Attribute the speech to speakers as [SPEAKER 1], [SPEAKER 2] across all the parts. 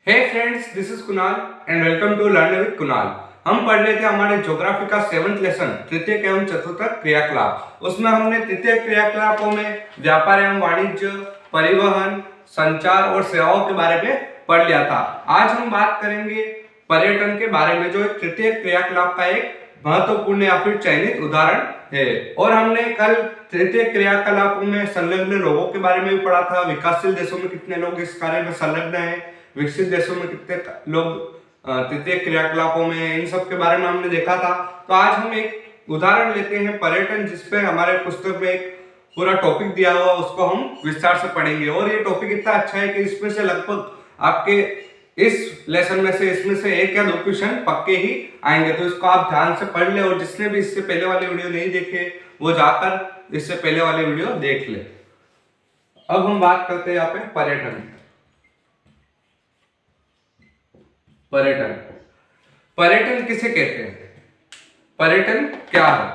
[SPEAKER 1] Hey friends, this is Kunal and welcome to learn with Kunal. हम पढ़ रहे थे हमारे ज्योग्राफी का 7th लेसन तृतीयक एवं चतुर्थक क्रियाकलाप। उसमें हमने तृतीयक क्रियाकलापों में व्यापार एवं वाणिज्य, परिवहन, संचार और सेवाओं के बारे में पढ़ लिया था। आज हम बात करेंगे पर्यटन के बारे में, जो एक तृतीयक क्रियाकलाप का एक महत्वपूर्ण या फिर चयनित उदाहरण है। और हमने कल तृतीय क्रियाकलापों में संलग्न लोगों के बारे में भी पढ़ा था। विकासशील देशों में कितने लोग इस कार्य में संलग्न हैं, विकसित देशों में कितने लोग तृतीय क्रियाकलापों में, इन सब के बारे में हमने देखा था। तो आज हम एक उदाहरण लेते हैं पर्यटन, जिसपे हमारे पुस्तक में एक पूरा टॉपिक दिया हुआ, उसको हम विस्तार से पढ़ेंगे। और ये टॉपिक इतना अच्छा है कि इसमें से लगभग आपके इस लेसन में से इसमें से एक या दो क्वेश्चन पक्के ही आएंगे। तो इसको आप ध्यान से पढ़ ले, और जिसने भी इससे पहले वाले वीडियो नहीं देखे वो जाकर इससे पहले वाले वीडियो देख ले। अब हम बात करते हैं यहाँ पे पर्यटन। पर्यटन पर्यटन किसे कहते हैं? पर्यटन क्या है?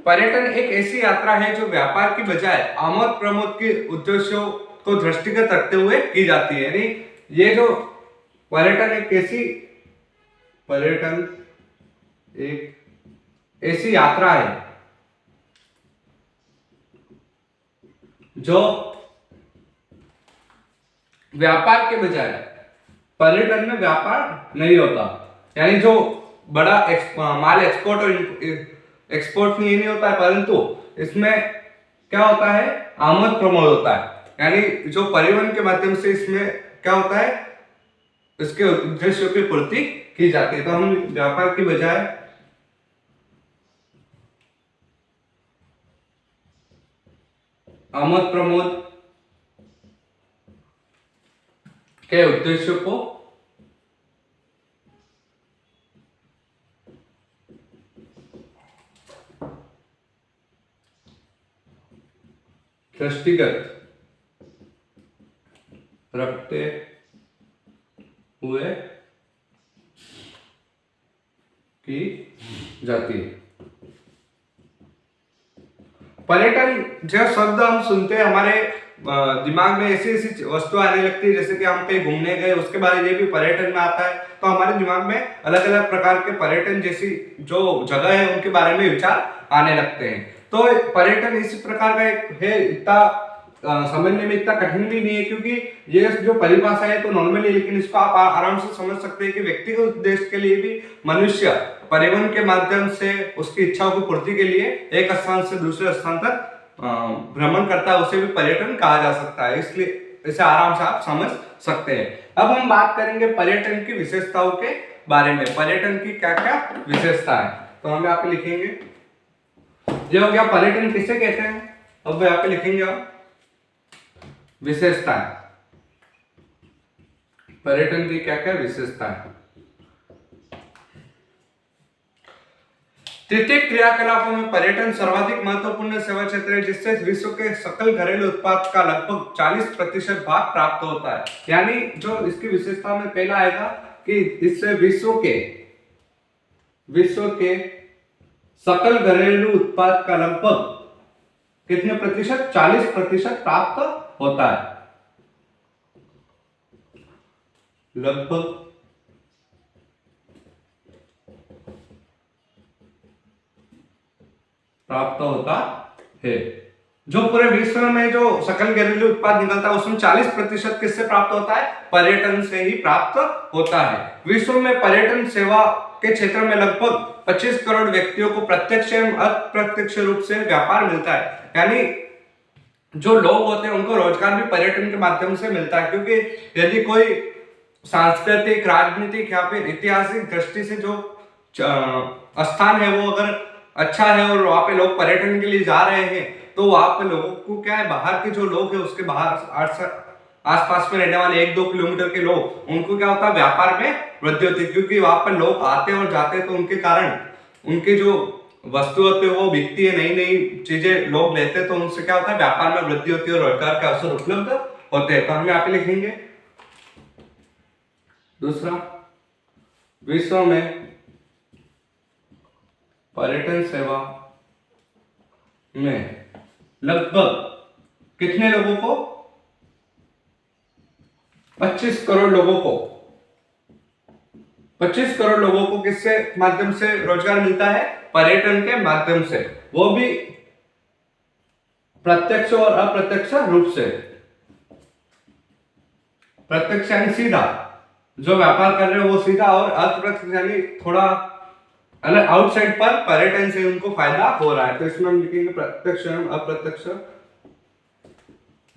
[SPEAKER 1] पर्यटन एक ऐसी यात्रा है जो व्यापार की बजाय आमोद प्रमोद के उद्देश्यों को दृष्टिगत रखते हुए की जाती है। यानी ये जो पर्यटन एक ऐसी यात्रा है जो व्यापार के बजाय, पर्यटन में व्यापार नहीं होता, यानी जो बड़ा माल एक्सपोर्ट और एक्सपोर्ट नहीं होता है, परंतु इसमें क्या होता है, आमद प्रमोद होता है। यानी जो परिवहन के माध्यम से इसमें क्या होता है, इसके उद्देश्यों की पूर्ति की जाती है। तो हम व्यापार की बजाय आमद प्रमोद के उद्देश्यों को दृष्टिगत रखते हुए की जाती है। पर्यटन जो शब्द हम सुनते हैं, हमारे दिमाग में ऐसी ऐसी वस्तु आने लगती है, जैसे कि हम कहीं घूमने गए, उसके बाद ये भी पर्यटन में आता है। तो हमारे दिमाग में अलग अलग प्रकार के पर्यटन जैसी जो जगह है उनके बारे में विचार आने लगते हैं। तो पर्यटन इस प्रकार का एक है, इतना समझने में इतना कठिन भी नहीं है, क्योंकि ये जो परिभाषा है तो नॉर्मली, लेकिन इसको आप आराम से समझ सकते हैं कि व्यक्तिगत उद्देश्य के लिए भी मनुष्य परिवहन के माध्यम से उसकी इच्छाओं की पूर्ति के लिए एक स्थान से दूसरे स्थान तक भ्रमण करता है, उसे भी पर्यटन कहा जा सकता है। इसलिए इसे आराम से आप समझ सकते हैं। अब हम बात करेंगे पर्यटन की विशेषताओं के बारे में। पर्यटन की क्या क्या विशेषता है, तो हम यहाँ पे लिखेंगे, ये हो गया पर्यटन किसे कहते हैं। अब यहाँ पे लिखेंगे आप विशेषताएं, पर्यटन की क्या क्या विशेषता है। तृतीय क्रियाकलापों में पर्यटन सर्वाधिक महत्वपूर्ण सेवा क्षेत्र है, जिससे विश्व के सकल घरेलू उत्पाद का लगभग 40% भाग प्राप्त होता है। यानी जो इसकी विशेषता में पहला आएगा कि इससे विश्व के सकल घरेलू उत्पाद का लगभग कितने प्रतिशत, 40% प्राप्त होता है। लगभग प्राप्त होता है। जो पूरे विश्व में जो सकल घरेलू उत्पाद निकलता है, उसमें 40% किससे प्राप्त होता है? पर्यटन से ही प्राप्त होता है। विश्व में पर्यटन सेवा के क्षेत्र में लगभग 25 करोड़ व्यक्तियों को प्रत्यक्ष एवं अप्रत्यक्ष रूप से व्यापार मिलता है। यानी जो लोग होते हैं उनको रोजगार भी पर्यटन के माध्यम से मिलता है, क्योंकि यदि कोई सांस्कृतिक, राजनीतिक या फिर ऐतिहासिक दृष्टि से जो स्थान है वो अगर अच्छा है और वहां पे लोग पर्यटन के लिए जा रहे हैं, तो वहां पे लोगों को क्या है, बाहर के जो लोग हैं उसके बाहर आसपास में रहने वाले 1-2 किलोमीटर के लोग, उनको क्या होता है, व्यापार में वृद्धि होती है। क्योंकि वहां पर लोग आते और जाते हैं, तो उनके कारण उनके जो वस्तु होते हैं वो बिकती है, नई नई चीजें लोग लेते हैं, तो उनसे क्या होता है, व्यापार में वृद्धि होती है और रोजगार के अवसर उपलब्ध होते हैं। तो हम यहाँ पे लिखेंगे दूसरा, विश्व में पर्यटन सेवा में लगभग कितने लोगों को, 25 करोड़ लोगों को 25 करोड़ लोगों को किससे माध्यम से रोजगार मिलता है? पर्यटन के माध्यम से, वो भी प्रत्यक्ष और अप्रत्यक्ष रूप से। प्रत्यक्ष यानी सीधा, जो व्यापार कर रहे हो वो सीधा, और अप्रत्यक्ष यानी थोड़ा अलग आउटसाइड पर पर्यटन से उनको फायदा हो रहा है। तो इसमें हम लिखेंगे प्रत्यक्ष एवं अप्रत्यक्ष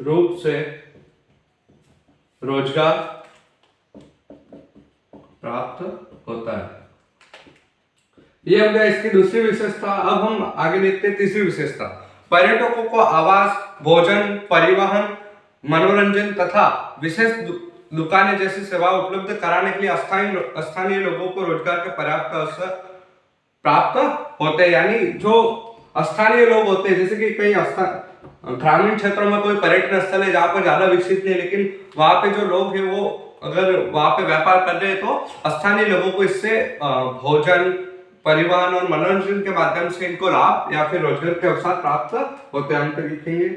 [SPEAKER 1] रूप से रोजगार प्राप्त होता है। ये हो गया इसकी दूसरी विशेषता। अब हम आगे देखते हैं तीसरी विशेषता। पर्यटकों को आवास, भोजन, परिवहन, मनोरंजन तथा विशेष दुकानें जैसी सेवा उपलब्ध कराने के लिए स्थानीय लोगों को रोजगार के पर्याप्त अवसर प्राप्त होते हैं। यानी जो स्थानीय लोग होते हैं, जैसे कि कई ग्रामीण क्षेत्रों में कोई पर्यटन स्थल है जहाँ पर ज्यादा विकसित नहीं, लेकिन वहां पे जो लोग हैं वो अगर वहां पे व्यापार कर रहे हैं तो स्थानीय लोगों को इससे भोजन, परिवहन और मनोरंजन के माध्यम से इनको लाभ या फिर रोजगार के अवसर प्राप्त होते हैं। हम तो लिखेंगे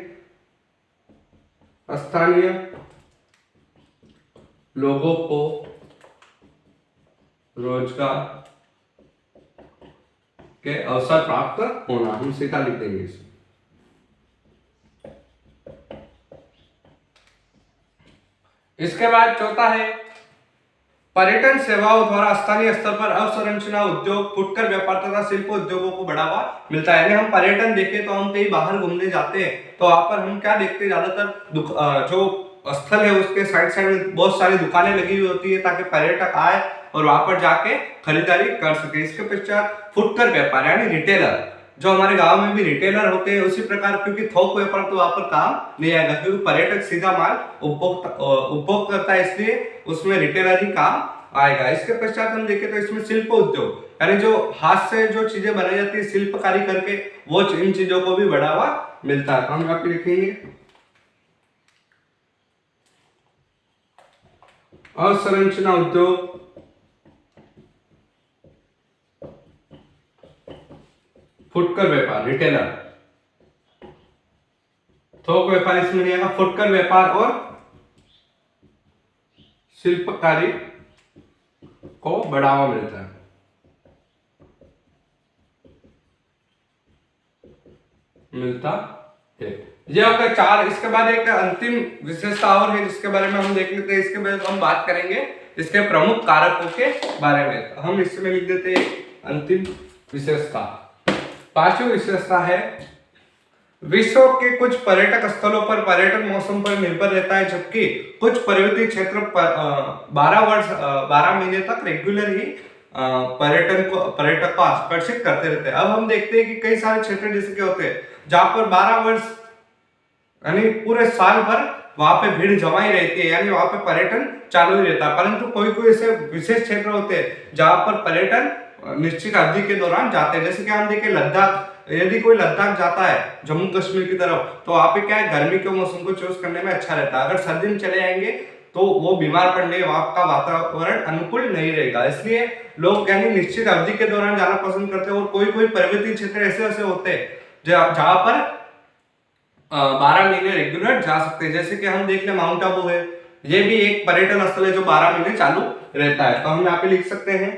[SPEAKER 1] स्थानीय लोगों को रोजगार के अवसर प्राप्त होना, हम सीधा लिख देंगे इसे। इसके बाद चौथा है पर्यटन सेवाओं द्वारा स्थानीय स्तर पर अवसंरचना उद्योग, फुटकर व्यापार तथा शिल्प उद्योगों को बढ़ावा मिलता है। यानी हम पर्यटन देखें तो हम कहीं बाहर घूमने जाते हैं तो वहां पर हम क्या देखते हैं, ज्यादातर जो स्थल है उसके साइड साइड में बहुत सारी दुकानें लगी हुई होती है ताकि पर्यटक आए और वहां पर जाके खरीदारी कर सके। इसके पश्चात फुटकर व्यापार यानी रिटेलर, जो हमारे गांव में भी रिटेलर होते हैं उसी प्रकार, क्योंकि थोक व्यापार तो वहां पर काम नहीं आएगा, क्योंकि पर्यटक सीधा माल उपभोग करता है, इसलिए उसमें रिटेलर ही काम आएगा। इसके पश्चात हम देखें तो इसमें शिल्प उद्योग यानी जो हाथ से जो चीजें बनाई जाती है शिल्पकारी करके, वो इन चीजों को भी बढ़ावा मिलता है। तो हम यहाँ पे लिखेंगे अवसंरचना उद्योग, फुटकर व्यापार रिटेलर, थोक व्यापार इसमें नहीं आएगा, फुटकर व्यापार और शिल्पकारी को बढ़ावा मिलता है। ये आपका 4। इसके बाद एक अंतिम विशेषता और है जिसके बारे में हम देख लेते हैं। इसके बाद हम बात करेंगे इसके प्रमुख कारकों के बारे में। हम इसमें लिख देते हैं अंतिम विशेषता। पांचवी विशेषता है विश्व के कुछ पर्यटक स्थलों पर पर्यटन मौसम पर निर्भर रहता है, जबकि कुछ पर्वतीय क्षेत्र 12 महीने तक रेगुलर ही पर्यटक को आकर्षित करते रहते हैं। अब हम देखते हैं कि कई सारे क्षेत्र जैसे के होते हैं जहां पर 12 वर्ष यानी पूरे साल भर वहां पे भीड़ जमा ही रहती है, यानी वहां पे पर्यटन चालू ही रहता है। परंतु कोई कोई ऐसे विशेष क्षेत्र होते हैं जहां पर पर्यटन निश्चित अवधि के दौरान जाते हैं। जैसे कि हम देखें लद्दाख, यदि कोई लद्दाख जाता है जम्मू कश्मीर की तरफ तो वहां पे क्या है, गर्मी के मौसम को चूज करने में अच्छा रहता है। अगर सर्दी में चले जाएंगे तो वो बीमार पड़ने, वहां का वातावरण अनुकूल नहीं रहेगा, इसलिए लोग यानी निश्चित अवधि के दौरान जाना पसंद करते हैं। और कोई कोई पर्वतीय क्षेत्र ऐसे ऐसे होते हैं जहां पर 12 महीने रेगुलर जा सकते हैं। जैसे कि हम देख ले माउंट आबू है, ये भी एक पर्यटन स्थल है जो 12 महीने चालू रहता है। तो हम यहाँ पे लिख सकते हैं,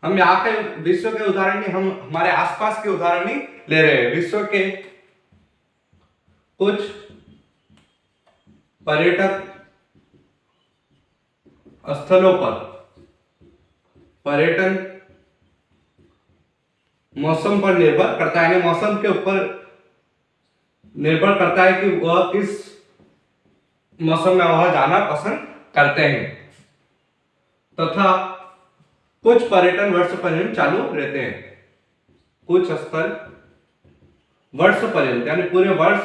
[SPEAKER 1] हम यहाँ के विश्व के उदाहरण नहीं, हम हमारे आसपास के उदाहरण नहीं ले रहे हैं। विश्व के कुछ पर्यटक स्थलों पर पर्यटन मौसम पर निर्भर करता है, मौसम के ऊपर निर्भर करता है कि वह किस मौसम में वह जाना पसंद करते हैं, तथा कुछ पर्यटन वर्ष पर्यंत चालू रहते हैं। कुछ स्थल वर्ष पर्यंत यानी पूरे वर्ष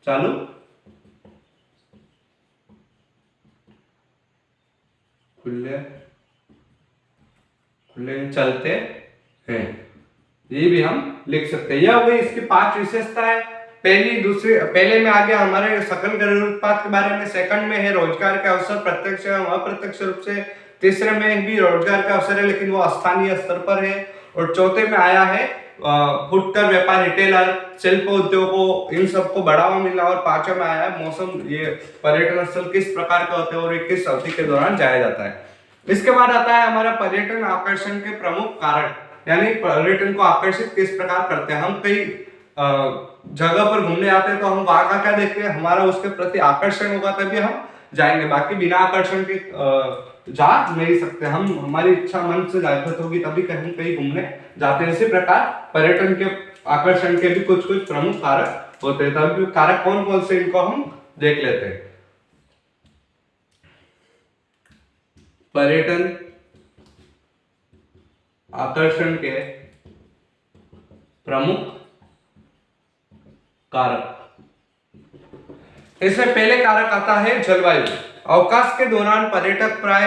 [SPEAKER 1] चालू खुले चलते हैं, ये भी हम लिख सकते हैं। यह वही इसकी 5 विशेषता है। पहले में आ गया हमारे सकल घरेलू उत्पाद के बारे में, सेकंड में है रोजगार के अवसर प्रत्यक्ष एवं अप्रत्यक्ष रूप से, तीसरे में भी रोजगार का अवसर है लेकिन वो स्थानीय स्तर पर है, और चौथे में आया है फुटकर व्यापार, रिटेलर, शिल्प उद्योगों, इन सबको बढ़ावा मिला। और पांचवा में आया मौसम, ये पर्यटन स्थल किस प्रकार के होते हैं और ये किस अवधि के दौरान जाया जाता है। इसके बाद आता है हमारा पर्यटन आकर्षण के प्रमुख कारण, यानी पर्यटन को आकर्षित किस प्रकार करते हैं। हम कई जगह पर घूमने आते हैं तो हम वहां का क्या देखते हैं, हमारा उसके प्रति आकर्षण होगा तभी हम जाएंगे, बाकी बिना आकर्षण के जा नहीं सकते हम। हमारी इच्छा मन से जागृत होगी तभी कहीं कहीं घूमने जाते हैं। इसी प्रकार पर्यटन के आकर्षण के भी कुछ कुछ प्रमुख कारक होते हैं। तभी कारक कौन कौन से, इनको हम देख लेते हैं। पर्यटन आकर्षण के प्रमुख कारक, इसमें पहले कारक आता है जलवायु। अवकाश के दौरान पर्यटक प्राय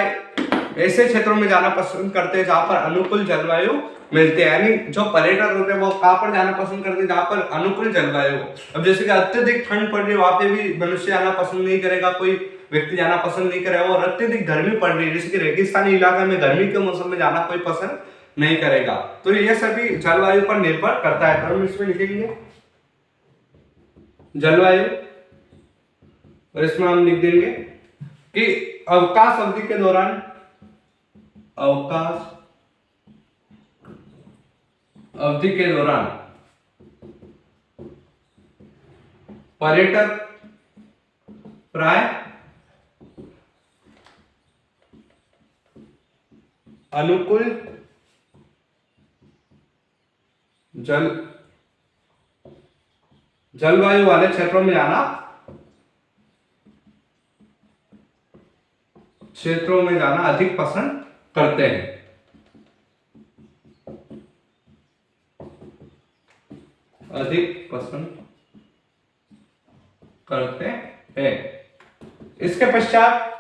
[SPEAKER 1] ऐसे क्षेत्रों में जाना पसंद करते हैं जहां पर अनुकूल जलवायु मिलती है, यानी जो पर्यटक होते हैं वो कहां पर जाना पसंद करते हैं, जहां पर अनुकूल जलवायु हो। अब जैसे कि अत्यधिक ठंड पड़ रही है, वहां पे भी मनुष्य जाना पसंद नहीं करेगा, कोई व्यक्ति जाना पसंद नहीं करेगा। और अत्यधिक गर्मी पड़ रही है, जैसे कि रेगिस्तानी इलाका में गर्मी के मौसम में जाना कोई पसंद नहीं करेगा। तो ये सभी जलवायु पर निर्भर करता है। तो हम इसमें लिखेंगे जलवायु, और इसमें हम लिख देंगे कि अवकाश अवधि के दौरान, अवकाश अवधि के दौरान पर्यटक प्राय अनुकूल जलवायु वाले क्षेत्रों में जाना अधिक पसंद करते हैं। अधिक पसंद करते हैं। इसके पश्चात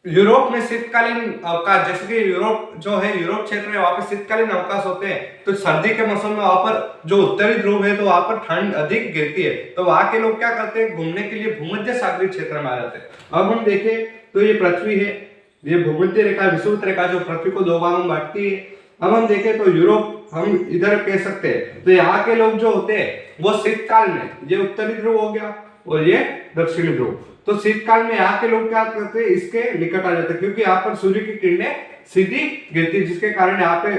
[SPEAKER 1] यूरोप में शीतकालीन अवकाश, जैसे कि यूरोप जो है, यूरोप क्षेत्र है, वहां पर शीतकालीन अवकाश होते हैं। तो सर्दी के मौसम में वहां पर जो उत्तरी ध्रुव है तो वहां पर ठंड अधिक गिरती है, तो वहां के लोग क्या करते हैं, घूमने के लिए भूमध्य सागरीय क्षेत्र में आ जाते हैं। अब हम देखें तो ये पृथ्वी है, ये भूमध्य रेखा, विषुवत रेखा जो पृथ्वी को दो भागों में बांटती है। अब हम देखें तो यूरोप हम इधर कह सकते हैं, तो यहाँ के लोग जो होते हैं वो शीतकाल में, ये उत्तरी ध्रुव हो गया और ये दक्षिणी ध्रुव, तो शीतकाल में यहाँ के लोग क्या करते हैं, इसके निकट आ जाते हैं, क्योंकि यहाँ पर सूर्य की किरणें सीधी गिरती है, जिसके कारण यहाँ पे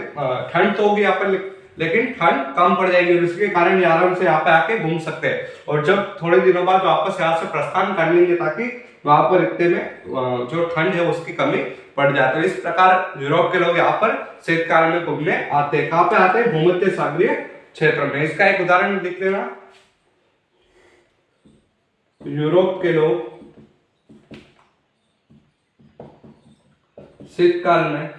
[SPEAKER 1] ठंड तो होगी यहाँ पर, लेकिन ठंड कम पड़ जाएगी, और इसके कारण ये आराम से यहाँ पे आके घूम सकते हैं। और जब थोड़े दिनों बाद वापस यहाँ से प्रस्थान कर लेंगे, ताकि वहां पर इतने में जो ठंड है उसकी कमी पड़ जाती है। इस प्रकार यूरोप के लोग यहाँ पर शीतकाल में घूमने आते हैं। कहाँ पे आते हैं, भूमध्य सागरीय क्षेत्र में। इसका एक उदाहरण लिख लेना, यूरोप के लोग शीतकाल में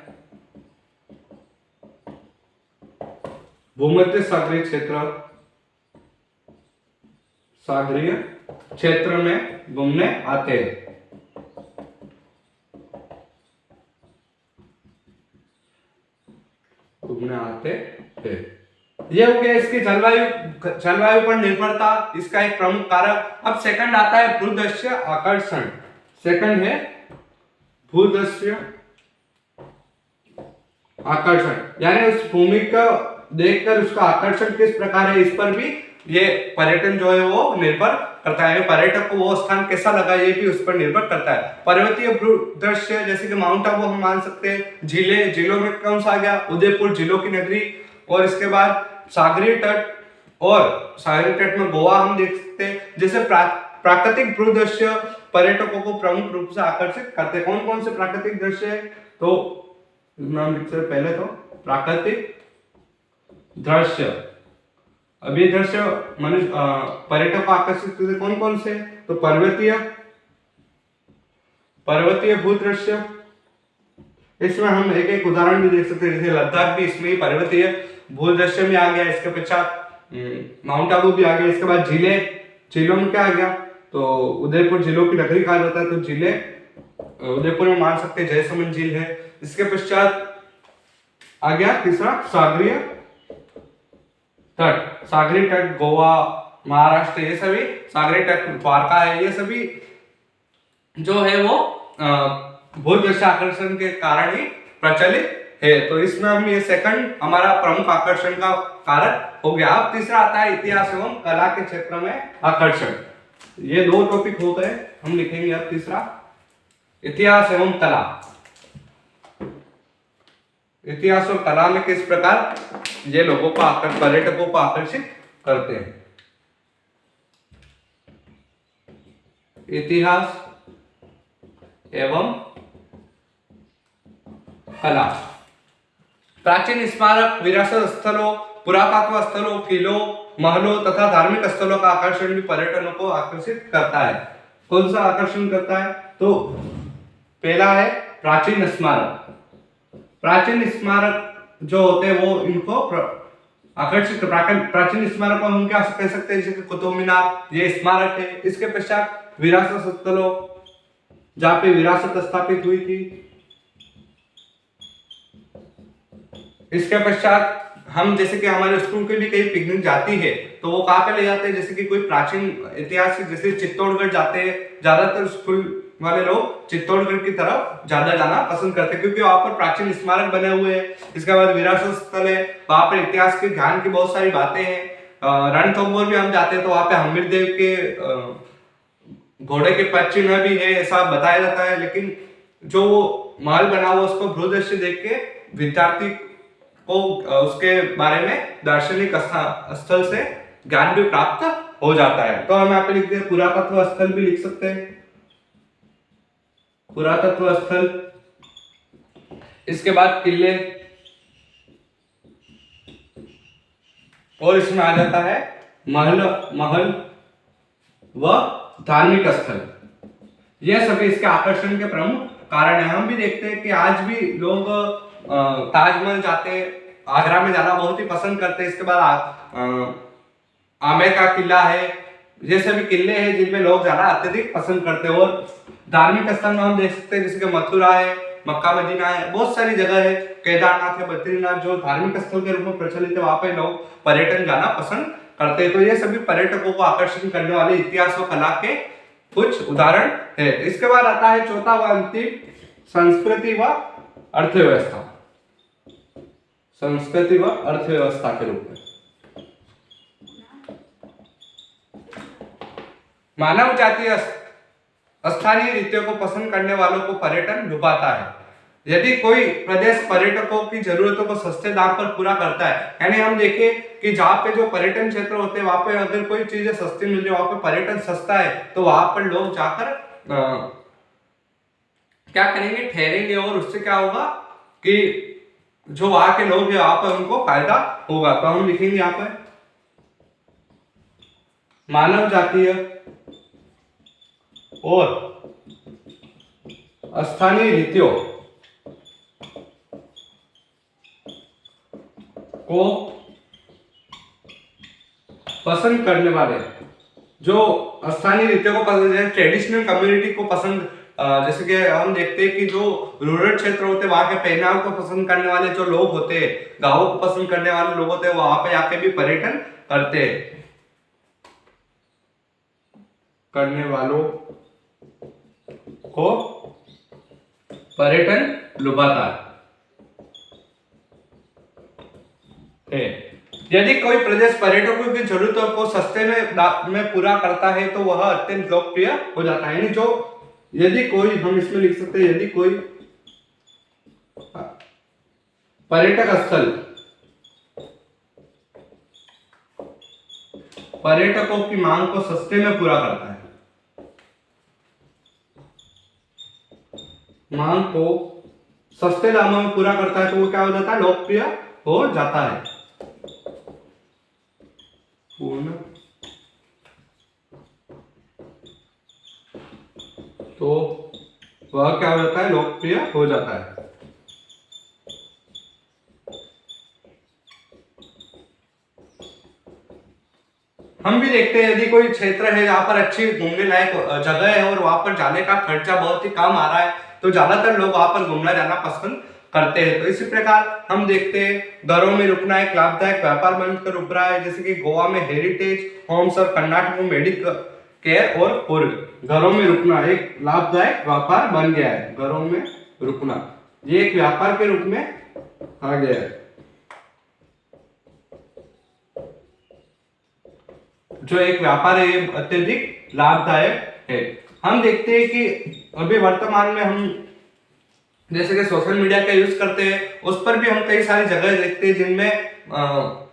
[SPEAKER 1] भूमध्य सागरीय क्षेत्र में घूमने आते हैं। ये हो गया इसकी जलवायु पर निर्भरता, इसका एक प्रमुख कारक। अब सेकंड आता है भूदृश्य आकर्षण। सेकंड है भूदृश्य आकर्षण, यानी उस भूमि को देखकर उसका आकर्षण किस प्रकार है, इस पर भी ये पर्यटन जो है वो निर्भर करता है। पर्यटक को वो स्थान कैसा लगा ये भी उस पर निर्भर करता है। पर्वतीय दृश्य जैसे कि माउंट आबू हम मान सकते हैं। झीलों में कौन सा आ गया, उदयपुर, झीलों की नगरी। और इसके बाद सागरीय तट, और सागरीय तट में गोवा हम देख सकते हैं। जैसे प्राकृतिक दृश्य पर्यटकों को प्रमुख रूप से आकर्षित करते हैं। कौन कौन से प्राकृतिक दृश्य है, तो नाम लिखते हैं पहले, तो प्राकृतिक दृश्य। अभी दृश्य मनुष्य पर्यटक को आकर्षित करते कौन कौन से, तो पर्वतीय भूदृश्य। इसमें हम एक एक उदाहरण भी देख सकते हैं, जैसे लद्दाख भी इसमें पर्वतीय भूदृश्य में आ गया। इसके पश्चात माउंट आबू भी आ गया। इसके बाद झीलों में क्या आ गया, तो उदयपुर झीलों की नगरी कहा जाता है, तो झीलें उदयपुर में मान सकते हैं, जयसमंद झील है। इसके पश्चात आ गया तीसरा सागरीय तट, गोवा, महाराष्ट्र, ये सभी सागरीय तट, द्वारका है, ये सभी जो है वो भूदृश्य आकर्षण के कारण ही प्रचलित है। तो इसमें हम ये सेकंड हमारा प्रमुख आकर्षण का कारक हो गया। अब तीसरा आता है इतिहास एवं कला के क्षेत्र में आकर्षण। ये दो टॉपिक हो गए, हम लिखेंगे अब तीसरा इतिहास एवं कला। इतिहास और कला में किस प्रकार ये लोगों को पर्यटकों को आकर्षित करते हैं। इतिहास एवं कला। प्राचीन स्मारक, विरासत स्थलों, पुरातत्व स्थलों, किलों, महलों तथा धार्मिक स्थलों का आकर्षण भी पर्यटकों को आकर्षित करता है। कौन सा आकर्षण करता है? तो पहला है प्राचीन स्मारक। प्राचीन स्मारक जो होते हैं वो इनको आकर्षित। प्राचीन स्मारक को हम क्या कह सकते हैं? जैसे कुतुब मीनार, ये स्मारक है। इसके पश्चात विरासत स्थलों, जहां पे विरासत स्थापित हुई थी। इसके पश्चात हम जैसे कि हमारे स्कूल के भी कई पिकनिक जाती है तो वो कहाँ पे ले जाते हैं? जैसे कि कोई प्राचीन ऐतिहासिक, जैसे चित्तौड़गढ़ जाते हैं। ज्यादातर स्कूल वाले लोग चित्तौड़गढ़ की तरफ ज्यादा जाना पसंद करते हैं क्योंकि वहां पर प्राचीन स्मारक बने हुए हैं। इसके बाद विरासत स्थल है, वहां पर इतिहास के ज्ञान की बहुत सारी बातें हैं। रणथंभौर भी हम जाते हैं तो वहां पे हमीर देव के घोड़े के पश्चिम भी है, ऐसा बताया जाता है। लेकिन जो महल बना हुआ उसको भूदृश्य देख के विद्यार्थी को उसके बारे में दार्शनिक स्थल से ज्ञान भी प्राप्त हो जाता है। तो हम यहाँ पे लिखते हैं पुरातत्व स्थल भी लिख सकते हैं, पुरातत्व स्थल। इसके बाद किले, और इसमें आ जाता है महल व धार्मिक स्थल। यह सभी इसके आकर्षण के प्रमुख कारण है। हम भी देखते हैं कि आज भी लोग ताजमहल जाते हैं, आगरा में जाना बहुत ही पसंद करते हैं। इसके बाद आमेर का किला है, ये सभी किले हैं जिनमें लोग जाना अत्यधिक पसंद करते हैं। और धार्मिक स्थल में हम देख सकते हैं जैसे कि मथुरा है, मक्का मदीना है, बहुत सारी जगह है, केदारनाथ है, बद्रीनाथ, जो धार्मिक स्थल के रूप में प्रचलित है। वहां पे लोग पर्यटन जाना पसंद करते हैं। तो ये सभी पर्यटकों को आकर्षण करने वाले इतिहास और कला के कुछ उदाहरण है। इसके बाद आता है चौथा व अंतिम, संस्कृति व अर्थव्यवस्था। संस्कृति व अर्थव्यवस्था के रूप में मानव जातीय स्थानीय रीतियों को पसंद करने वालों को पर्यटन लुभाता है। यदि कोई प्रदेश पर्यटकों की जरूरतों को सस्ते दाम पर पूरा करता है, यानी हम देखें कि जहाँ पे जो पर्यटन क्षेत्र होते हैं वहां पे अगर कोई चीजें सस्ती मिल रही है, वहां पे पर्यटन सस्ता है, तो वहां पर लोग जाकर क्या करेंगे? ठहरेंगे। और उससे क्या होगा कि जो वहां के लोग हैं वहां पर उनको फायदा होगा। तो हम लिखेंगे यहाँ पर मानव जातीय और स्थानीय रीतियों को पसंद करने वाले, जो स्थानीय रीतियों को पसंद है, ट्रेडिशनल कम्युनिटी को पसंद, जैसे कि हम देखते हैं कि जो रूरल क्षेत्र होते हैं वहां के पहनाव को पसंद करने वाले जो लोग होते हैं, गांवों को पसंद करने वाले लोग होते हैं, वहां पे आके भी पर्यटन करते हैं, करने वालों को पर्यटन लुभाता है। यदि कोई प्रदेश पर्यटकों की जरूरतों को सस्ते में पूरा करता है तो वह अत्यंत लोकप्रिय हो जाता है। यानी जो यदि कोई, हम इसमें लिख सकते हैं, यदि कोई पर्यटक स्थल पर्यटकों की मांग को सस्ते में पूरा करता है, मांग को सस्ते दामों में पूरा करता है, तो वो क्या हो जाता है? लोकप्रिय हो जाता है। पूर्ण तो वह क्या हो जाता है? लोकप्रिय हो जाता है। हम भी देखते हैं यदि कोई क्षेत्र है जहां पर अच्छी घूमने लायक जगह है और वहां पर जाने का खर्चा बहुत ही कम आ रहा है, तो ज्यादातर लोग वहां पर घूमना जाना पसंद करते हैं। तो इसी प्रकार हम देखते हैं घरों में रुकना एक लाभदायक व्यापार बनकर उभरा है। जैसे कि गोवा में हेरिटेज होम्स और कर्नाटक में मेडिकल केयर और पूर्व, घरों में रुकना एक लाभदायक व्यापार बन गया है। घरों में रुकना ये एक व्यापार के रूप में आ गया है, जो एक व्यापार है ये अत्यधिक लाभदायक है। हम देखते हैं कि अभी वर्तमान में हम जैसे कि सोशल मीडिया का यूज करते हैं, उस पर भी हम कई सारी जगह देखते हैं जिनमें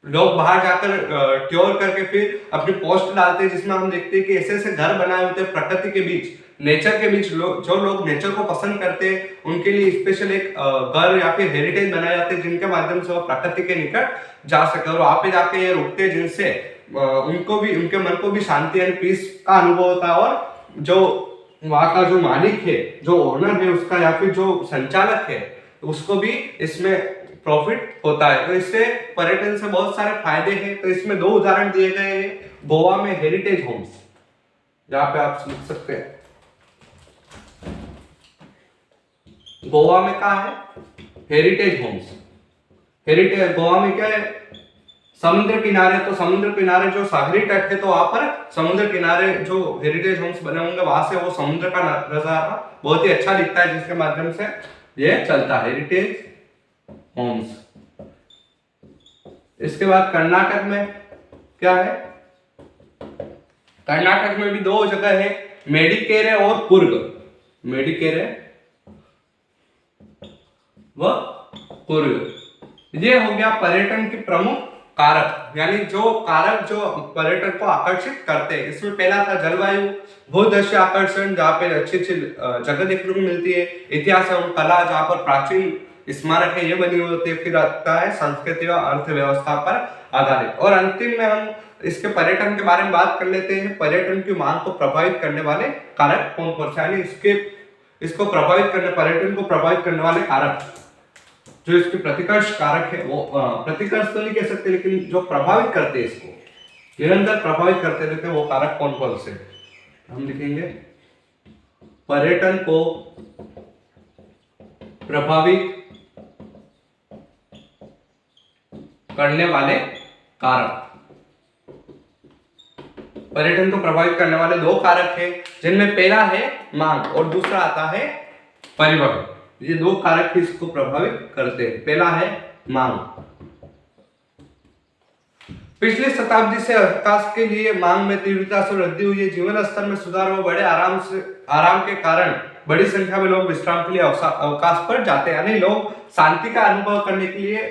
[SPEAKER 1] लोग बाहर जाकर ट्योर करके फिर अपनी पोस्ट डालते हैं, जिसमें हम देखते हैं कि ऐसे ऐसे घर बनाए होते हैं प्रकृति के बीच, नेचर के बीच। जो लोग नेचर को पसंद करते हैं उनके लिए स्पेशल एक घर या फिर हेरिटेज बनाए जाते हैं, जिनके माध्यम से वो प्रकृति के निकट जा सके और वहां पे जाके ये रुकते हैं, जिनसे उनको भी, उनके मन को भी शांति एंड पीस का अनुभव होता है। और जो वहां का जो मालिक है, जो ओनर है उसका या फिर जो संचालक है, उसको भी इसमें प्रॉफिट होता है। तो इससे पर्यटन से बहुत सारे फायदे हैं। तो इसमें दो उदाहरण दिए गए हैं। गोवा में हेरिटेज होम्स, यहाँ पे आप लिख सकते हैं, गोवा में क्या है, हेरिटेज होम्स। हेरिटेज गोवा में क्या है, समुद्र किनारे, तो समुद्र किनारे जो सागरी तट है, तो वहां पर समुद्र किनारे जो हेरिटेज होम्स बने होंगे, वहां से वो समुद्र का नजारा बहुत ही अच्छा दिखता है, जिसके माध्यम से ये चलता है हेरिटेज होम्स। इसके बाद कर्नाटक में क्या है, कर्नाटक में भी दो जगह है, मेडिकेरे और कुर्ग। मेडिकेरे व कुर्ग, ये हो गया पर्यटन की प्रमुख कारक, यानी जो कारक जो पर्यटन को आकर्षित करते हैं। इसमें पहला था जलवायु, भूदृश्य आकर्षण, जहाँ पे अच्छी अच्छी जगह देखने को मिलती है, इतिहास एवं कला, जहाँ पर प्राचीन स्मारक है ये बनी हुई होती है, फिर आता है संस्कृति और अर्थव्यवस्था पर आधारित, और अंतिम में हम इसके पर्यटन के बारे में बात कर लेते हैं। पर्यटन की मांग को प्रभावित करने वाले कारक कौन कौन से, यानी इसको प्रभावित करने, पर्यटन को प्रभावित करने वाले कारक, जो इसके प्रतिकर्ष कारक है, वो प्रतिकर्ष तो नहीं कह सकते, लेकिन जो प्रभावित करते हैं, इसको निरंतर प्रभावित करते रहते हैं, वो कारक कौन कौन से हम लिखेंगे। पर्यटन को प्रभावित करने वाले कारक, पर्यटन को प्रभावित करने वाले दो कारक हैं, जिनमें पहला है मांग और दूसरा आता है परिवहन। ये दो कारक इसको प्रभावित करते हैं। पहला है मांग। पिछली शताब्दी से अवकाश के लिए मांग में तीव्रता से वृद्धि हुई है। जीवन स्तर में सुधार व बड़े आराम के कारण बड़ी संख्या में लोग विश्राम के लिए अवकाश पर जाते हैं, यानी लोग शांति का अनुभव करने के लिए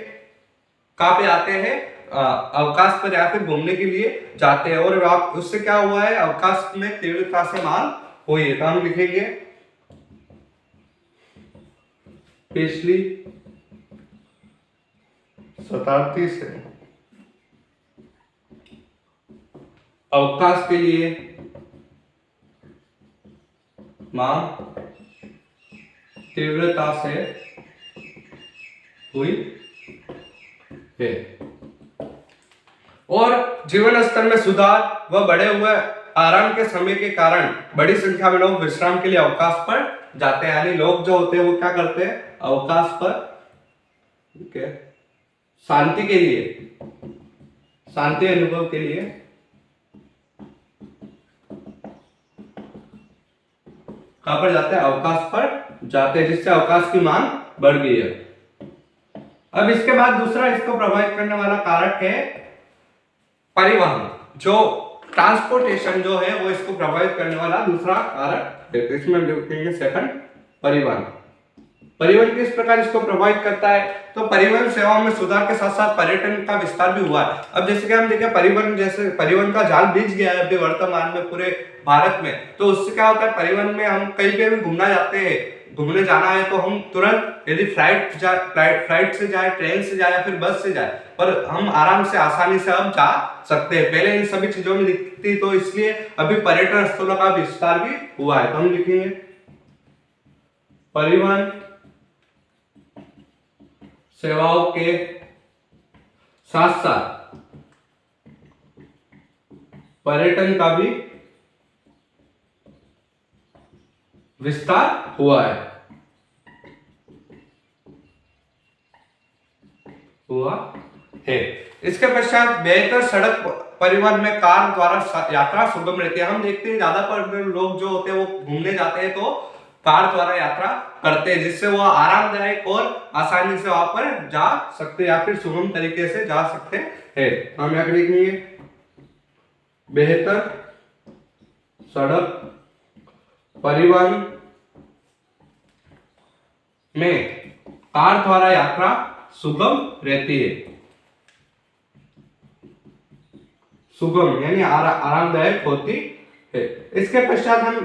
[SPEAKER 1] कहाँ पे आते हैं, अवकाश पर या फिर घूमने के लिए जाते हैं। और उससे क्या हुआ है, अवकाश में तीव्रता से मांग हुई है। तो हम लिखेंगे पिछली शताब्दी से अवकाश के लिए मांग तीव्रता से हुई है, और जीवन स्तर में सुधार व बढ़े हुए आराम के समय के कारण बड़ी संख्या में लोग विश्राम के लिए अवकाश पर जाते हैं। यानी लोग जो होते हैं वो क्या करते हैं, अवकाश पर, ठीक है, शांति के लिए, शांति अनुभव के लिए कहां पर जाते हैं, अवकाश पर जाते हैं, जिससे अवकाश की मांग बढ़ गई है। अब इसके बाद दूसरा इसको प्रभावित करने वाला कारक है परिवहन, जो ट्रांसपोर्टेशन जो है वो इसको प्रभावित करने वाला दूसरा कारक है। इसमें लिखेंगे सेकंड परिवहन। परिवहन किस प्रकार इसको प्रभावित करता है, तो परिवहन सेवाओं में सुधार के साथ साथ पर्यटन का विस्तार भी हुआ है। अब जैसे कि हम देखें, परिवहन जैसे परिवहन का जाल बिछ गया है अभी वर्तमान में पूरे भारत में, तो उससे क्या होता है, परिवहन में हम कहीं पे भी घूमना जाते हैं, घूमने जाना है, तो हम तुरंत यदि फ्लाइट से जाए, ट्रेन से जाए या फिर बस से जाए, पर हम आराम से आसानी से अब जा सकते हैं। पहले इन सभी चीजों में दिखती, तो इसलिए अभी पर्यटन स्थलों का विस्तार भी हुआ है। तो हम लिखेंगे परिवहन सेवाओं के साथ साथ पर्यटन का भी विस्तार हुआ है, इसके पश्चात बेहतर सड़क परिवहन में कार द्वारा यात्रा सुगम रहती है। हम देखते हैं ज्यादातर लोग जो होते हैं वो घूमने जाते हैं, तो कार द्वारा यात्रा करते हैं, जिससे वो आरामदायक और आसानी से वहां पर जा सकते या फिर सुगम तरीके से जा सकते हैं। हम यहाँ लिखेंगे बेहतर सड़क परिवहन में कार द्वारा यात्रा सुगम रहती है। सुगम यानी आरामदायक होती है। इसके पश्चात हम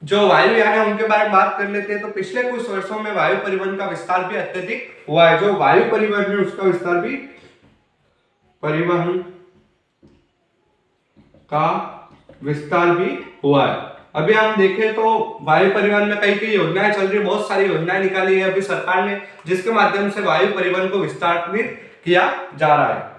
[SPEAKER 1] जो वायुयान है उनके बारे में बात कर लेते हैं। तो पिछले कुछ वर्षों में वायु परिवहन का विस्तार भी अत्यधिक हुआ है। जो वायु परिवहन है उसका विस्तार भी हुआ है। अभी हम देखें तो वायु परिवहन में कई कई योजनाएं चल रही है, बहुत सारी योजनाएं निकाली है अभी सरकार ने, जिसके माध्यम से वायु परिवहन को विस्तारित किया जा रहा है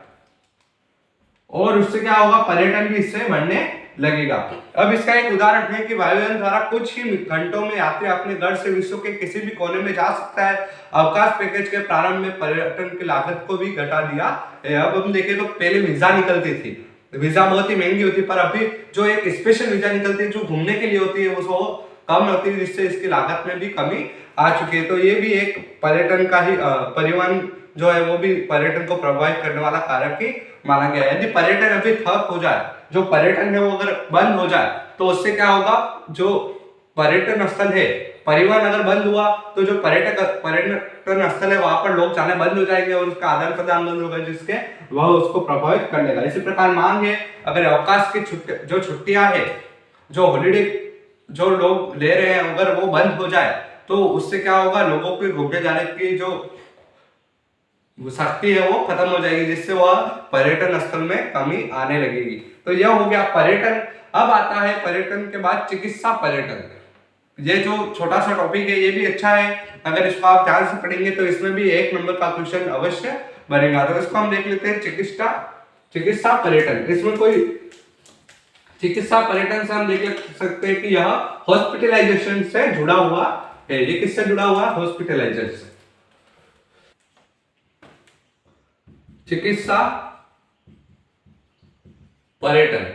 [SPEAKER 1] और उससे क्या होगा, पर्यटन भी इससे बढ़ने लगेगा। अब इसका एक उदाहरण है कि वायुयान द्वारा कुछ ही घंटों में यात्री अपने घर से विश्व के किसी भी कोने में जा सकता है। अवकाश पैकेज के प्रारंभ में पर्यटन की लागत को भी घटा दिया। अब हम देखें तो पहले वीजा निकलती थी, वीजा बहुत ही महंगी होती, पर अभी जो एक स्पेशल वीजा निकलती है जो घूमने के लिए होती है वो कम होती है, जिससे इसकी लागत में भी कमी आ चुकी है। तो ये भी एक पर्यटन का ही परिवहन जो है वो भी पर्यटन को प्रभावित करने वाला कारक ही माना गया है। यदि पर्यटन अभी ठप हो जाए, जो पर्यटन है वो अगर बंद हो जाए तो उससे क्या होगा, जो पर्यटन स्थल है, परिवहन अगर बंद हुआ तो जो पर्यटन स्थल है वहां पर लोग जाने बंद हो जाएंगे और उसका आदान प्रदान बंद होगा, जिसके वह उसको प्रभावित कर लेगा। इसी प्रकार मांग है, अगर अवकाश की छुट्टियां है, जो हॉलीडे जो लोग ले रहे हैं, अगर वो बंद हो जाए तो उससे क्या होगा, लोगों के घूमने जाने की जो शक्ति है वो खत्म हो जाएगी, जिससे वह पर्यटन स्थल में कमी आने लगेगी। तो यह हो गया पर्यटन। अब आता है पर्यटन के बाद चिकित्सा पर्यटन। ये जो छोटा सा टॉपिक है ये भी अच्छा है, अगर इसको आप ध्यान से पढ़ेंगे तो इसमें भी 1 नंबर का क्वेश्चन अवश्य बनेगा। तो इसको हम देख लेते हैं, चिकित्सा पर्यटन। इसमें कोई चिकित्सा पर्यटन से हम देख सकते हैं कि यह हॉस्पिटलाइजेशन से जुड़ा हुआ है। ये किससे जुड़ा हुआ है, हॉस्पिटलाइजेशन से। चिकित्सा पर्यटन,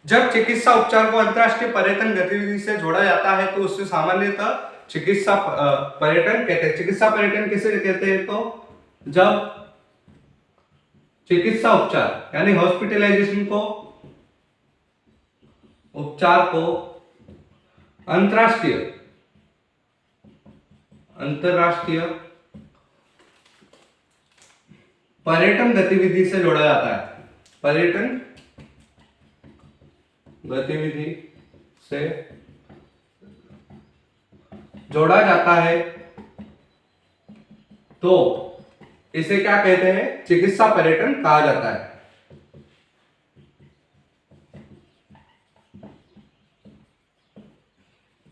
[SPEAKER 1] जब चिकित्सा उपचार को अंतरराष्ट्रीय पर्यटन गतिविधि से जोड़ा जाता है तो उससे सामान्यतः चिकित्सा पर्यटन कहते हैं। चिकित्सा पर्यटन किसे कहते हैं, तो जब चिकित्सा उपचार यानी हॉस्पिटलाइजेशन को, उपचार को अंतरराष्ट्रीय पर्यटन गतिविधि से जोड़ा जाता है। पर्यटन गतिविधि से जोड़ा जाता है तो इसे क्या कहते हैं, चिकित्सा पर्यटन कहा जाता है।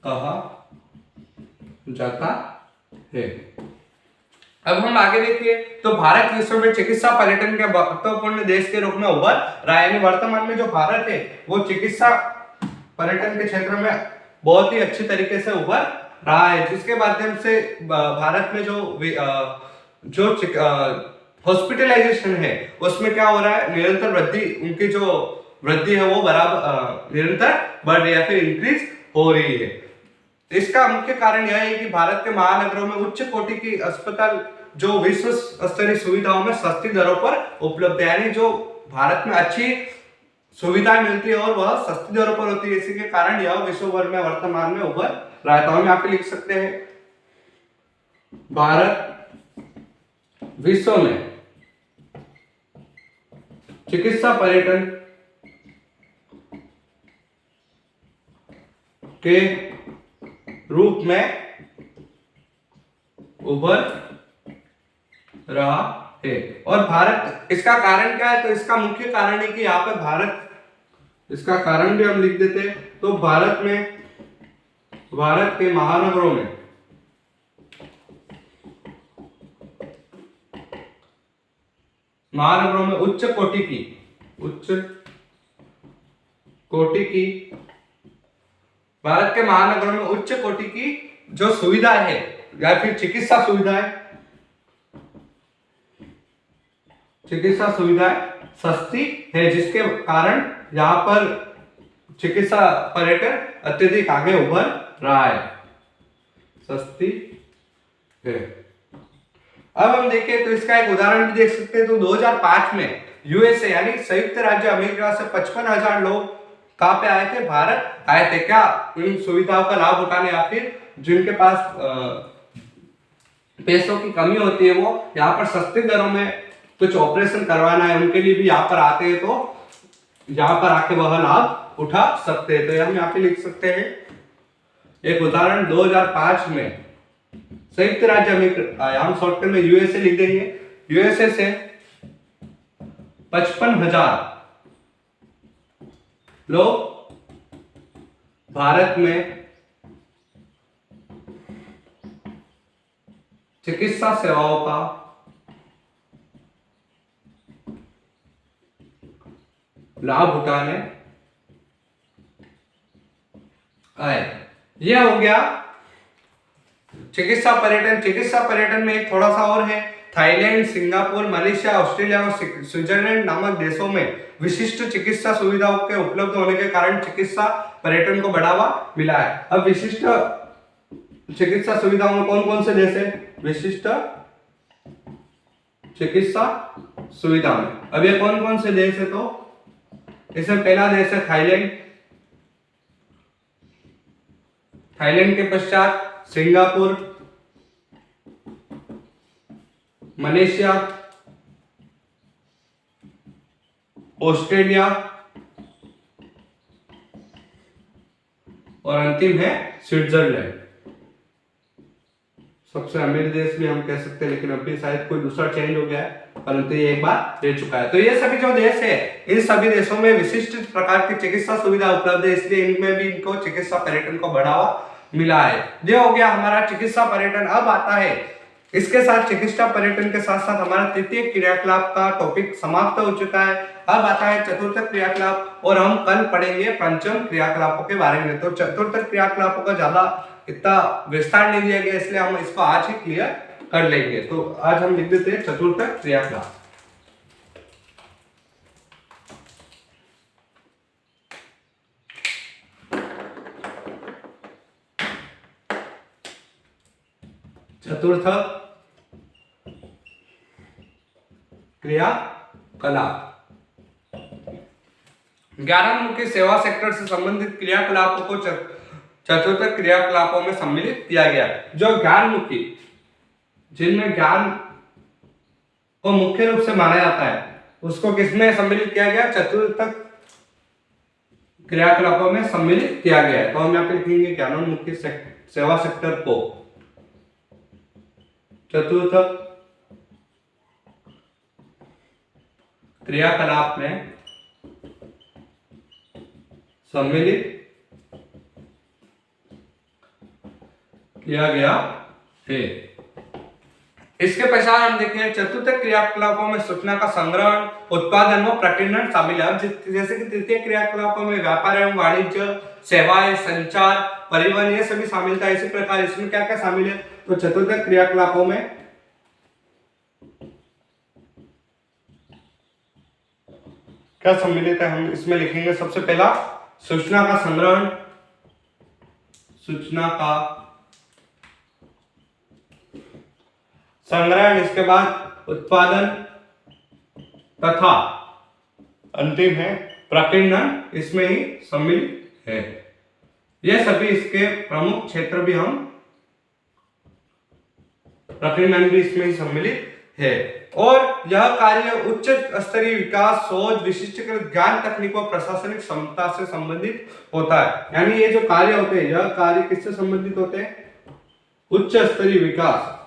[SPEAKER 1] कहा जाता है। अब हम आगे देखिए तो भारत विश्व में चिकित्सा पर्यटन के महत्वपूर्ण देश के रूप में उभर रहा है। यानी वर्तमान में जो भारत है वो चिकित्सा पर्यटन के क्षेत्र में बहुत ही अच्छी तरीके से उभर रहा है, जिसके माध्यम से भारत में जो हॉस्पिटलाइजेशन है उसमें क्या हो रहा है, निरंतर वृद्धि, उनकी जो वृद्धि है वो बराबर निरंतर बढ़ रही है, फिर इंक्रीज हो रही है। इसका मुख्य कारण यह है कि भारत के महानगरों में उच्च कोटि की अस्पताल जो विश्व स्तरीय सुविधाओं में सस्ती दरों पर उपलब्ध है। यानी जो भारत में अच्छी सुविधाएं मिलती है और वह सस्ती दरों पर होती है, इसी के कारण यह विश्व भर में वर्तमान में उभर रहा है। तो हम यहाँ पे लिख सकते हैं, भारत विश्व में चिकित्सा पर्यटन के रूप में उभर रहा है। और भारत, इसका कारण क्या है, तो इसका मुख्य कारण है कि यहाँ पे भारत, इसका कारण भी हम लिख देते हैं, तो भारत के महानगरों में उच्च कोटि की भारत के महानगरों में उच्च कोटि की जो सुविधा है या फिर चिकित्सा सुविधाएं सस्ती है, जिसके कारण यहाँ पर चिकित्सा पर्यटन अत्यधिक आगे उभर रहा है, सस्ती है। अब हम देखें तो इसका एक उदाहरण भी देख सकते हैं। तो 2005 में यूएसए यानी संयुक्त राज्य अमेरिका से 55,000 लोग कहाँ पे आए थे, भारत आए थे। क्या इन सुविधाओं का लाभ उठाने, या फिर जिनके पास पैसों की कमी होती है वो यहाँ पर सस्ती दरों में कुछ ऑपरेशन करवाना है, उनके लिए भी यहाँ पर आते हैं, तो यहाँ पर आके वह लाभ उठा सकते हैं। तो हम यहाँ पे लिख सकते हैं एक उदाहरण 2005 में संयुक्त राज्य अमेरिका, हम शॉर्टकट में यूएसए लिख देंगे। यूएसए से 55,000 लोग भारत में चिकित्सा सेवाओं का लाभ उठाने आए। यह हो गया चिकित्सा पर्यटन। चिकित्सा पर्यटन में एक थोड़ा सा और है, थाईलैंड, सिंगापुर, मलेशिया, ऑस्ट्रेलिया और स्विट्जरलैंड नामक देशों में विशिष्ट चिकित्सा सुविधाओं के उपलब्ध होने के कारण चिकित्सा पर्यटन को बढ़ावा मिला है। अब विशिष्ट चिकित्सा सुविधाओं में कौन कौन से देश है, विशिष्ट चिकित्सा सुविधा में अब ये कौन कौन से देश है, तो इसमें पहला देश है थाईलैंड, थाईलैंड के पश्चात सिंगापुर, मलेशिया, ऑस्ट्रेलिया और अंतिम है स्विट्जरलैंड। सबसे अमीर देश भी हम कह सकते हैं, लेकिन अभी शायद कोई दूसरा चेंज हो गया है, परंतु ये एक बार दे चुका है। तो ये सभी जो देश है, इन सभी देशों में विशिष्ट प्रकार की चिकित्सा सुविधा उपलब्ध है, इसलिए इनमें भी इनको चिकित्सा पर्यटन को बढ़ावा मिला है। ये हो गया हमारा चिकित्सा पर्यटन। अब आता है इसके साथ चिकित्सा पर्यटन के साथ साथ हमारा तृतीय क्रियाकलाप का टॉपिक समाप्त हो चुका है। अब आता है चतुर्थ क्रियाकलाप, और हम कल पढ़ेंगे पंचम क्रियाकलापों के बारे में। तो चतुर्थ क्रियाकलापों का ज्यादा इतना विस्तार नहीं दिया गया, इसलिए हम इसको आज ही क्लियर कर लेंगे। तो आज हम लिख देते हैं चतुर्थ क्रियाकलाप। चतुर्थ क्रियाकलाप 11 मुख्य सेवा सेक्टर से संबंधित क्रियाकलापों को चतुर्थ क्रियाकलापों में सम्मिलित किया गया। जो ज्ञानमुखी, जिनमें ज्ञान को मुख्य रूप से माना जाता है, उसको किसमें सम्मिलित किया गया, चतुर्थ क्रियाकलापों में सम्मिलित किया गया है। तो हम यहाँ पे लिखेंगे ज्ञानोन्मुखी सेवा सेक्टर को चतुर्थ क्रियाकलाप में सम्मिलित किया गया है। इसके पश्चात हम देखें चतुर्थ क्रियाकलापों में सूचना का संग्रहण, उत्पादन व प्रकीर्णन शामिल है। अब जैसे कि तृतीय क्रियाकलापों में व्यापार एवं वाणिज्य, सेवाएं, संचार, परिवहन, ये सभी शामिल था। इसी प्रकार इसमें क्या क्या शामिल है, तो चतुर्थ क्रियाकलापों में क्या सम्मिलित है, हम इसमें लिखेंगे सबसे पहला सूचना का संग्रहण, सूचना का संग्रहण, इसके बाद उत्पादन तथा अंतिम है प्रकीर्णन, इसमें ही सम्मिलित है। ये सभी इसके प्रमुख क्षेत्र भी हम, प्रकीर्णन भी इसमें ही सम्मिलित है। और यह कार्य उच्च स्तरीय विकास, शोध, विशिष्टीकृत ज्ञान, तकनीक और प्रशासनिक क्षमता से संबंधित होता है। यानी ये जो कार्य होते हैं, यह कार्य किससे संबंधित होते हैं, उच्च स्तरीय विकास,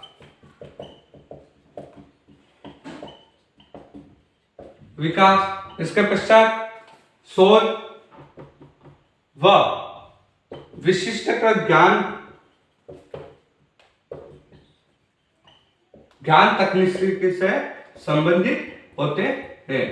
[SPEAKER 1] इसके पश्चात शोध व विशिष्टकृत ज्ञान तकनीक से संबंधित होते हैं।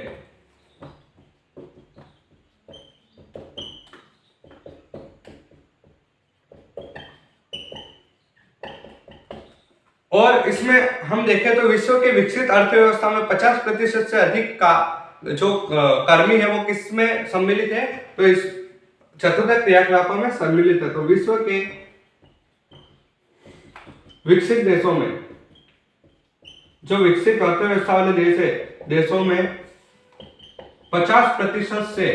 [SPEAKER 1] और इसमें हम देखें तो विश्व के विकसित अर्थव्यवस्था में 50% से अधिक का जो कर्मी है वो किस में सम्मिलित है, तो इस चतुर्थ क्रियाकलापों में सम्मिलित है। तो विश्व के विकसित देशों में, जो विकसित अर्थव्यवस्था वाले देश है, देशों में 50% से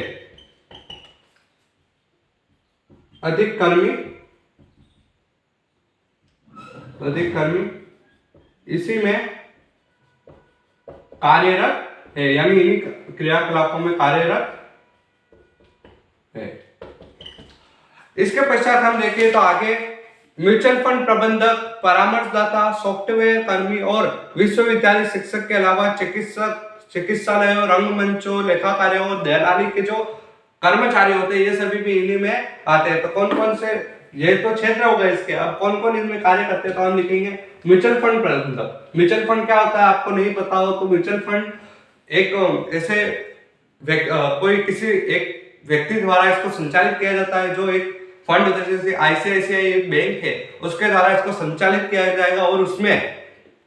[SPEAKER 1] अधिक कर्मी इसी में कार्यरत है, यानी इन्हीं क्रियाकलापों में कार्यरत है। इसके पश्चात हम देखें तो आगे म्यूचुअल फंड प्रबंधक, परामर्शदाता, सॉफ्टवेयर कर्मी और विश्वविद्यालय शिक्षक के अलावा चिकित्सालयों, रंगमंचों, लेखाकारों और दलाली के जो कर्मचारी होते हैं, ये सभी भी इन्हीं में आते हैं। तो कौन कौन से, ये तो क्षेत्र हो गए इसके, अब कौन कौन इसमें कार्य करते हैं तो हम लिखेंगे म्यूचुअल फंड प्रबंधक। म्यूचुअल फंड क्या होता है आपको नहीं पता हो तो म्यूचुअल फंड एक ऐसे कोई किसी एक व्यक्ति द्वारा इसको संचालित किया जाता है, जो एक फंड होता है, जैसे आईसीआईसीआई एक बैंक है, उसके द्वारा इसको संचालित किया जाएगा। और उसमें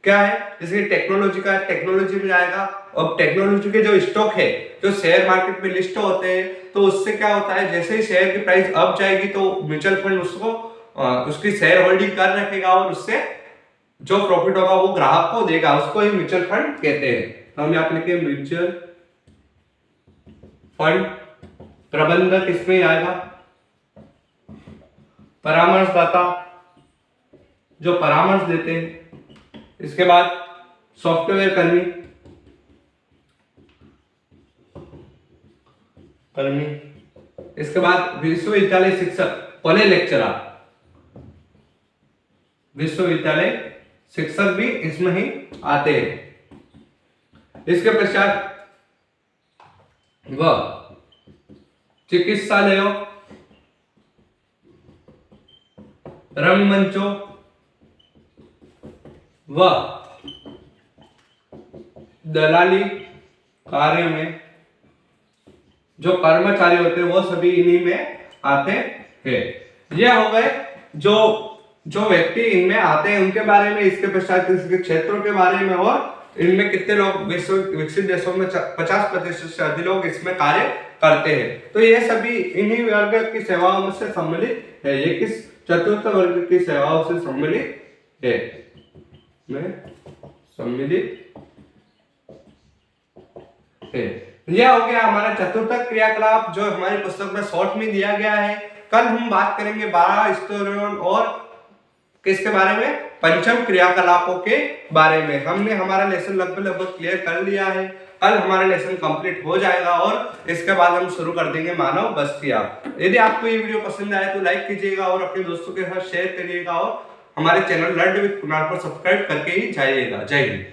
[SPEAKER 1] क्या है, जैसे टेक्नोलॉजी का, टेक्नोलॉजी में जाएगा। अब टेक्नोलॉजी के जो स्टॉक है, जो शेयर मार्केट में लिस्ट होते हैं, तो उससे क्या होता है, जैसे ही शेयर की प्राइस अप जाएगी तो म्यूचुअल फंड उसको उसकी शेयर होल्डिंग कर रखेगा और उससे जो प्रॉफिट होगा वो ग्राहक को देगा, उसको ही म्यूचुअल फंड कहते हैं। हम यहाँ पे लिखे म्यूचुअल फंड प्रबंधक, इसमें आएगा परामर्शदाता, जो परामर्श देते हैं। इसके बाद सॉफ्टवेयर कर्मी, इसके बाद विश्वविद्यालय शिक्षक, कॉलेज लेक्चरर, विश्वविद्यालय शिक्षक भी इसमें ही आते हैं। इसके पश्चात वह चिकित्सालयों, रंगमंचों व दलाली कार्य में जो कर्मचारी होते हैं वो सभी इन्हीं में आते हैं। ये हो गए जो व्यक्ति इनमें आते हैं उनके बारे में। इसके पश्चात इसके क्षेत्रों के बारे में और इनमें कितने लोग विकसित देशों में 50% से अधिक लोग इसमें कार्य करते हैं। तो ये सभी इन्हीं वर्ग की सेवाओं से सम्मिलित है। ये किस चतुर्थ वर्ग की सेवाओं से सम्मिलित है, सम्मिलित है। यह हो गया हमारा चतुर्थ क्रियाकलाप, जो हमारी पुस्तक में शॉर्ट में दिया गया है। कल हम बात करेंगे 12 स्तरों और किसके बारे में, पंचम क्रियाकलापों के बारे में। हमने हमारा लेसन लगभग क्लियर कर लिया है। कल हमारा लेसन कंप्लीट हो जाएगा और इसके बाद हम शुरू कर देंगे मानव बस्तियां। यदि आपको ये वीडियो पसंद आए तो लाइक कीजिएगा और अपने दोस्तों के साथ शेयर करिएगा और हमारे चैनल लर्न विद कुणाल पर सब्सक्राइब करके ही जाइएगा। जय हिंद।